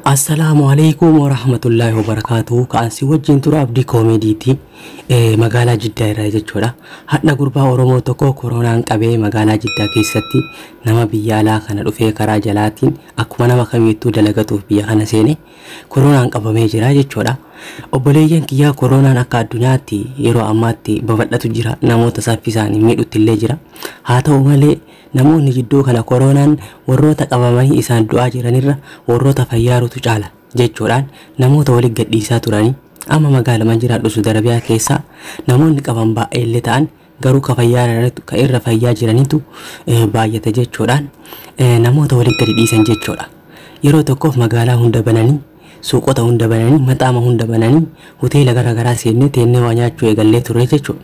Assalamualaikum warahmatullahi wabarakatuh. Kan si wajjin tura abdi komediiti magaalaa Jiddaa irraa jechuudha. Hadda gurbaa Oromoo tokko koronaan qabee magaalaa Jiddaa keessatti nama biyya alaa kana dhufee karaa jalaatiin akkuma nama kamittuu dalagatuuf biyya kana seene koronaan qabamee jira jechuudha. Obboleeyyan kiyyaa koronaan akka addunyaatti yeroo ammaatti babal'atu jira. Namoota saffisaan miidhutti illee jira. Haa ta'u malee namoonni jidduu kana koronaan warroota qabamanii isaan du'aa jiranirra warroota fayyaarutu caala jechuudhaan namoota waliin gadhiisaa turanii amma magaalaa jiraadhu Saudi Arabiyaa keessa namoonni qaban baay'ee illee ta'an garuu ka irra fayyaa jiranitu baay'ata jechuudhaan namoota waliin gadi dhiisan jechuudha. Yeroo tokkoof magaalaa hunda bananii suuqota hunda bananii maxaama hunda bananii hoteela garaagaraa seennee teennee waa nyaachuu eegallee turre jechuudha.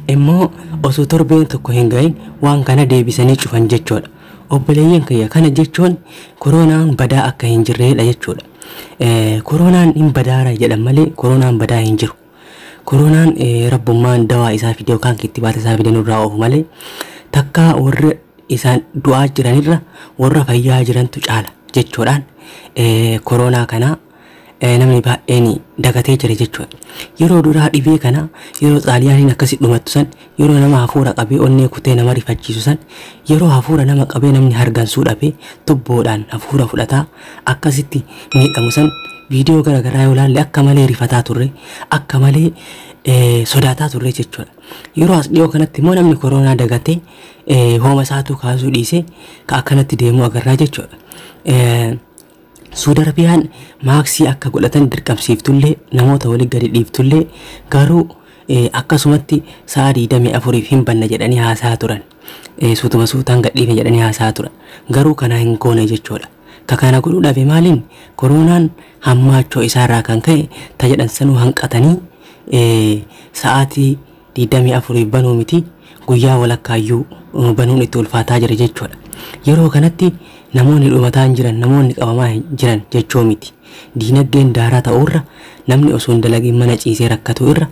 Immoo osoo torbeen tokko hin gahin waan kana deebisanii cufan jechuudha. Obboleeyyan kiyya kana jechuun koronaan badaa akka hin jirredha jechuudha. Koronaan hin badaara jedhan malee koronaan badaa hin jiru. Koronaan rabbummaan dawaa isaa fide yookaan kittibaata isaa fide nurraa oofu malee takka warra isaan du'aa jiranirra warra fayyaa jirantu caala jechuudhaan koronaa kana namni baay'een dagatee jira jechuudha. Yeroo duraa dhibee kana yeroo xaaliyaaniin akkasi dhumattu san yeroo nama hafuura qabee onnee kutee nama rifachiisu san yeroo hafuura nama qabee namni hargansuu dhabee tubboodhaan hafuura fudhataa akkasitti miidhamu san viidiyoo garaagaraa yoo ilaalle akka malee rifataa turre akka malee sodaataa turre jechuudha. Yeroo as dhiyoo kanatti immoo namni koronaa dagatee hooma isaatu kaasuu dhiisee ka akkanatti deemuu agarraa jechuudha. Saudi Arabiyaan maaksii akka godhatan dirqamsiiftullee namoota waliin gadi dhiiftullee garuu akkasumatti sa'a 24 hin banna jedhanii haasaa turan. Suutuma suutaan gadhiifne jedhanii haasaa turan. Garuu kana hin goone jechuudha. Kana godhuu dhabe maaliin koronaan hammaachoo isaarraa kan ka'e tajaajila sanuu hanqatanii sa'aatii 24 banuu miti guyyaa walakkaayyuu banuun itti ulfaataa jira jechuudha. Yeroo kanatti namoonni dhumataan jiran namoonni qabamaa jiran jechoo miti. Diinagdeen daaraa ta'urra namni osoo hin dalagin mana ciisee rakkatu irra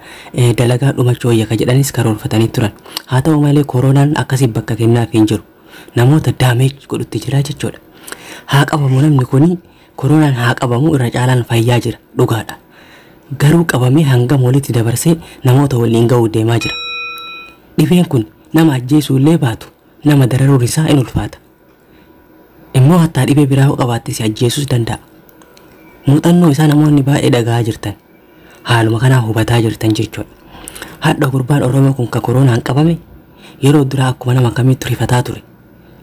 dalagaa dhumachoo yakka jedhanis karoorfatanii turan. Haa ta'u malee koronaan akkasii bakka kennaaf hin jiru. Namoota daameej godhutti jira jechuudha. Haa qabamu namni kuni koronaan haa qabamu irra caalaan fayyaa jira dhugaadha. Garuu qabamee hangam walitti dabarsee namoota waliin ga'uu deemaa jira. Dhibeen kun nama ajjeesuu illee baatu nama dararuun isaa in ulfaata. Immoo hattaa dhibee biraa qabaatte si ajjeesuus danda'a. Muuxannoo isaa namoonni baay'ee dhagaa jirtan haaluma kanaa hubataa jirtan jechuudha. Hadda gurbaan Oromoo kun ka koronaan qabame yeroo duraa akkuma nama kamitti rifataa ture.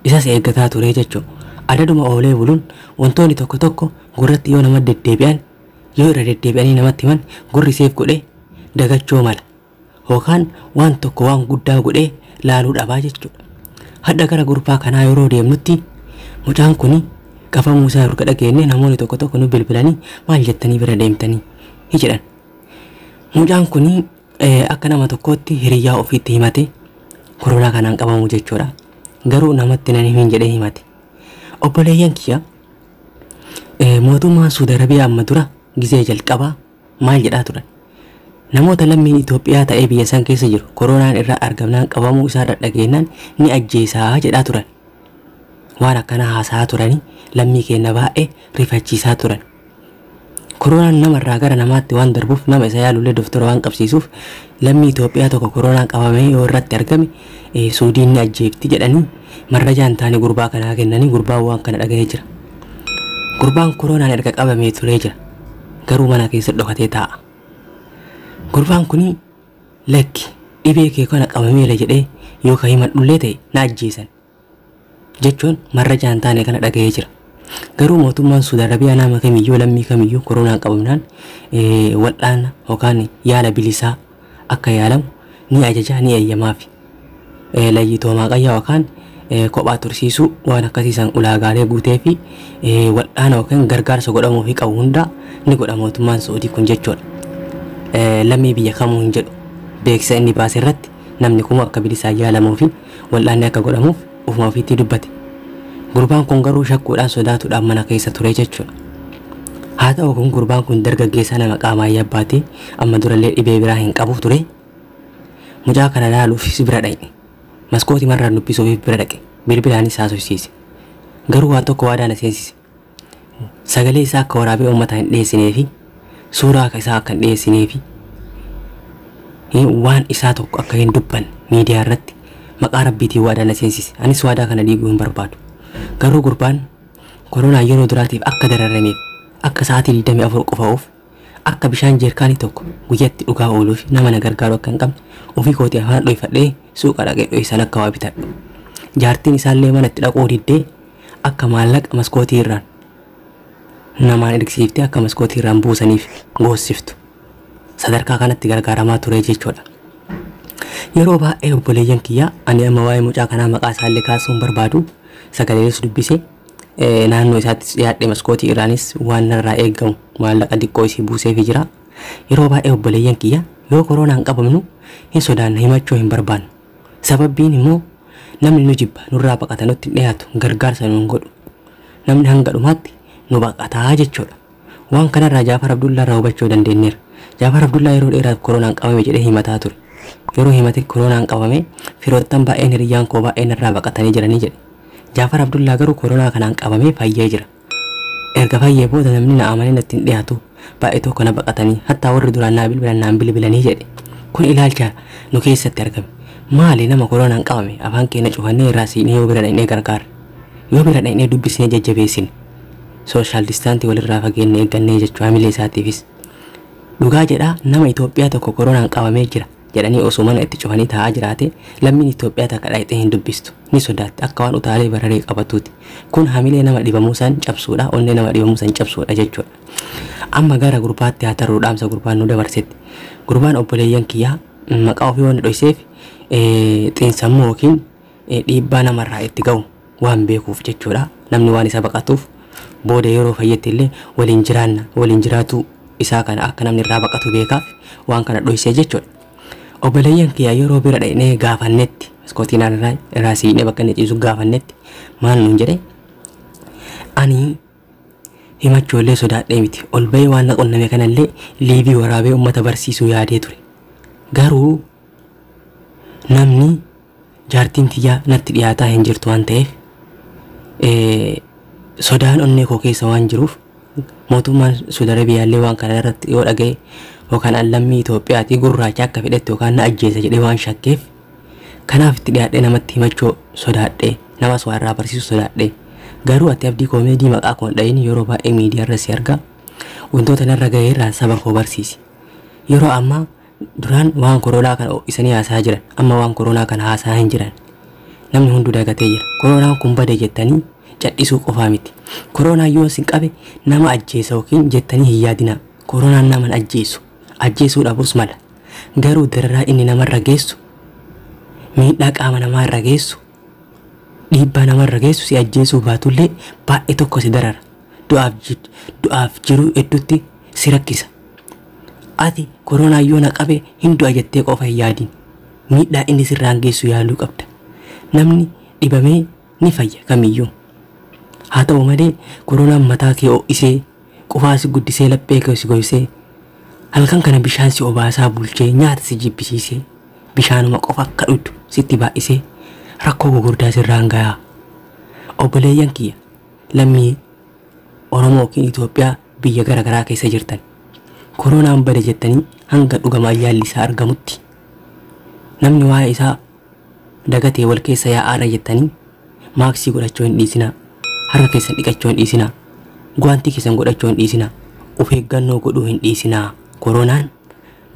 Isas eeggataa ture jechuudha. Adaduma oolee buluun wantoonni tokko tokko gurratti yoo nama deddeebi'an yoo irra deddeebi'anii namatti himan gurri seef godhee dagachoo mala. Yookaan waan tokko waan guddaa godhee laaluu dhabaa jechuudha. Hadda gara gurbaa kanaa yeroo deemnutti mucaan kuni qabamuu isaa erga dhageenye namoonni tokko tokko nu bilbilanii maal jettanii bira deemtanii jedhan. Mucaan kuni akka nama tokkootti hiriyaa ofiitti himate koronaa kanaan qabamuu jechuudha. Garuu namatti nan himin jedhee himate. Obboleeyyan kiyya mootummaan Saudi Arabiyaa amma dura gizee jalqabaa maal jedhaa turan. Namoota lammiin Itoophiyaa ta'ee biyya san keessa jiru koronaan irraa argamnaan qabamuu isaa dhageenyaan ni ajjeesaa jedhaa turan. Waan akkana haasaa turanii lammii keenya baay'ee rifachiisaa turan. Koronaan namarraa gara namaatti waan darbuuf nama isa yaalullee doktora waan qabsiisuuf lammii Itoophiyaa tokko koronaan qabamee yoo irratti argame Suudiin ni ajjeefti jedhanii marrajaan taane gurbaa kanaa kennanii gurbaan waan kana dhagahee jira. Gurbaan koronaan erga qabamee turee jira. Garuu mana keessa dhokatee taa'a. Gurbaan kuni lakki dhibee kee kana qabameera jedhee yoo ka himadhullee ta'e na ajjeesan jechuun marrajaan taane kana dhagahee jira. Garuu mootummaan Saudi Arabiyaa nama kamiyyuu lammii kamiyyuu koronaan qabamnaan wal'aana yookaan yaala bilisaa akka yaalamu ni ajajaa ni eeyyamaaf. Layyitoo maaqayyaa yookaan kophaa tursiisuu waan akkasiisan ulaagaalee guutee fi wal'aana yookaan gargaarsa godhamuu fi qabu hundaa ni godha mootummaan Saudii kun jechuudha. Lammii biyya kamuu hin jedhu beeksisa inni baase irratti namni kun akka bilisaa yaalamuu fi wal'aanni akka godhamuuf ufuma ofiitti dubbate. Gurbaan kun garuu shakkuudhaan sodaatuudhaan mana keessa ture jechuudha. Haa ta'u kun gurbaan kun dargaggeessa nama qaamaa yabbaatee amma durallee dhibee biraa hin qabu ture. Mucaa kana laaluuf bira dhaqe. Maskootii marraan dubbisuuf bira dhaqe. Bilbilaanis haasofsiise. Garuu waan tokko waadaan seensise. sagalee isaa akka waraabee uummata hin dhiyeessineefi suuraa isaa akka hin dhiyeessineefi waan isaa tokko akka hin dubbanne miidiyaa irratti maqaa rabbiitiin waadaa na seensise. Anis waadaa kana diiguu hin barbaadu. Garuu gurbaan koronaa yeroo duraatiif akka dararameef akka sa'aatii 24 qofa oof akka bishaan jeerkaanii tokko guyyaatti dhugaa ooluuf nama na gargaaru akka hin qabne ofii kootii afaan dhoofadhee suuqa dhaqee dho'isan akka waa bitadhu. Jaartiin isaallee manatti dhaquu diddee akka maallaqa maskootii irraan namaan edgisiiftee akka maskootii irraan buusaniif goossiftu. Sadarkaa kanatti gargaaramaa ture jechuudha. Yeroo baay'ee obboleeyyan kiyyaa ani amma waa'ee mucaa kanaa maqaa isaallee kaasuun barbaadu sagalees dubbise naannoo isaatti dhiyaadhe maskootii irraanis waan narraa eegamu maallaqa diqqoo isii buuseef jira. Yeroo baay'ee obboleeyyan kiyyaa yoo koronaan qabamnu hin sodaanna himachuu hin barbaannu. Sababbiin immoo namni nu jibba nurraa baqata nutti dhiyaatu gargaarsa nuun godhu namni hanga dhumaatti nu baqataa jechuudha. Waan kanarraa Jaafar Abdullaa irraa hubachuu dandeenyeera. Jaafar Abdullaa yeroo dheeraaf koronaan qabame jedhee himataa ture. Yeroo himate koronaan qabame firoottan baay'een hiriyyaan koo baay'een irraa baqatanii jiranii jedhe. Jaafar Abdullaa garuu koronaa kanaan qabamee fayyee jira. Erga fayyee booda namni na amanee natti hin dhiyaatu baay'ee tokko na baqatanii hattaa warri duraan naa bilbilan naan bilbilanii jedhe. Kun ilaalcha nu keessatti argame. Maali nama koronaan qabame afaan keenya cufannee irraa siinee yoo bira dhaqnee gargaara. Yoo bira dhaqnee dubbisnee jajjabeessine. Social distancing walirraa fageennee eeggannee jechuu hamilee isaatiifis. Dhugaa jedhaa nama Itoophiyaa tokko koronaan qabamee jira jedhanii osoo mana itti cufanii taa'aa jiraate lammiin Itoophiyaa takka dhaqxee hin dubbistu ni sodaatti akka waan utaalee bararee qabatuuti. Kun hamilee nama dhibamuu san cabsuudha onnee nama dhibamuu san cabsuudha jechuudha. Amma gara gurbaatti haa tarruu dhaamsa gurbaan nu dabarsetti. Gurbaan obboleeyyan kiyyaa maqaa ofii waan dho'iseef xiinsammuu yookiin dhiibbaa namarraa itti ga'u waan beekuuf jechuudha. Namni waan isa baqatuuf booda yeroo fayyetti illee waliin jiraatu isaa kana akka namni irraa baqatu beekaaf waan kana dho'isee jechuudha. Obboleeyyan kiyyaa yeroo bira dhaqnee gaafannetti maskootiin irraa siinee bakka inni ciisu gaafannetti maal nuun jedhe ani himachuullee sodaadhee miti ol bahee waan na qunname kanallee liivii waraabee uummata barsiisuu yaadee ture. Garuu namni jaartiin tiyyaa natti dhiyaataa hin jirtu waan ta'eef sodaan onnee koo keessa waan jiruuf mootummaan Saudi Arabiyaallee waan kana irratti yoo dhaga'e yookaan lammii Itoophiyaatii gurraacha akka fedhetti yookaan na ajjeesa jedhee waan shakkeef kanaaf itti dhiyaadhee namatti himachuu sodaadhee namas waa irraa barsiisuu sodaadhee. Garuu ati abdii koomeedii maqaa koon dhayin yeroo baay'ee miidiyaa irra si argaa wantoota narra ga'ee irraa saba koo barsiisi. Yeroo ammaa duraan waan koronaa kana isanii haasaa jiran amma waan koronaa kana haasaa hin jiran namni hunduu dagatee jira. Koronaan kun bade jettanii cadhisuu qofaa miti. Koronaa yoo sin qabe nama ajjeesa yookiin jettanii hin yaadinaa. Koronaan nama ajjeesuu dhabus mala. Garuu dararaa inni namarra geessu miidhaa qaama namarra geessu dhiibbaa namarra geessu si ajjeesuu baatullee baay'ee tokko si darara. Du'aaf jiru hedduutti si rakkisa. Ati koronaa yoo na qabe hin du'a jettee qofa hin yaadin. Miidhaa inni sirraan geessu yaaluu qabda. Namni dhibamee ni fayya kamiyyuu. Haa ta'u malee koronaan mataa kee ho'isee qufaa si guddisee laphee kee si goysee halkan kana bishaan si obaasaa bulchee nyaata si jibbisiisee bishaanuma qofa akka dhudhu sitti baay'isee rakkoo gurguddaa sirraan gahaa. Obboleeyyan kiyya lammii Oromoo yookiin Itoophiyaa biyya garaagaraa keessa jirtan koronaan bade jettanii hanga dhugamaa yaalli isaa argamutti namni waa'ee isaa dagatee wal keessa yaa'aara jettanii maaksii godhachuu hin dhiisinaa. Harka keessan dhiqachuu hin dhiisinaa. Gwaantii keessan godhachuu hin dhiisinaa. Of eeggannoo godhuu hin dhiisinaa. Koronaan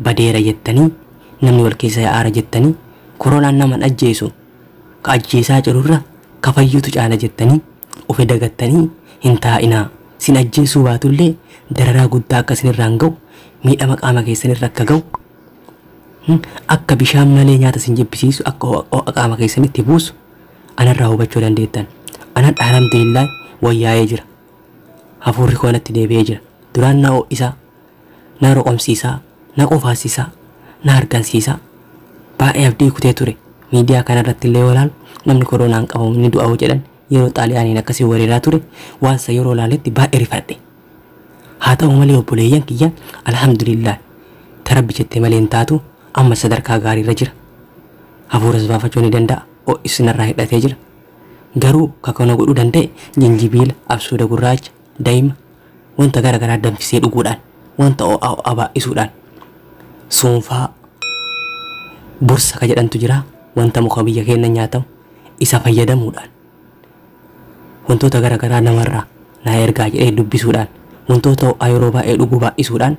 badeera jettanii namni wal keessa yaa'aara jettanii koronaan naman ajjeesu ka ajjeesaa jirurra ka fayyutu caala jettanii of dagattanii hin taa'inaa. Sin ajjeesuu baatullee dararaa guddaa akka sinirraan ga'u miidhama qaama keessanirra akka ga'u akka bishaan malee nyaata sin jibbisiisu akka ho'a qaama keessanitti buusu anarraa hubachuu dandeettan. Ana alhamdulillah wayyaa'ee jira. Hafuurri koo natti deebi'ee jira. Duraan na ho'isaa, na roqomsiisaa, na qofaasisaa, na hargansiisaa. Baay'ee abdii kutee ture. Miidiyaa kanarratti illee ilaalu namni koronaan qabamu ni du'a jedhan yeroo xaaliyaaniin akkasii wareeraa ture waan sa yeroo ilaaletti baay'ee rifadhe. Haa ta'u malee obboleeyyan kiyya alhamdulillah tarabbi jettee malee hin taatu amma sadarkaa gaariirra jira. Hafuuras baafachuu ni danda'a. Ho'isnarraa hidhatee jira. Garuu kakana godhuu danda'e jinjibiila absuuda gurraacha daa'ima wanta garaagaraa danfisee dhuguudhaan wanta abaa'isuudhaan suunfaa bursa ka jedhantu jira wanta muka biyya keenya nyaatamu isa fayyadamuudhaan wantoota garaagaraa namarraa naa ergaa jedhee dubbisuudhaan wantoota yeroo baay'ee dhuguu baay'isuudhaan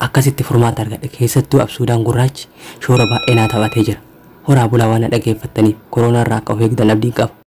akkasitti furmaata argadhe keessattuu absuudhaan gurraachi shoora baay'ee naa taphatee jira. Horaa bulaa waan dhaggeeffattaniif koronaa irraa akka of eegdan abdiin qaba.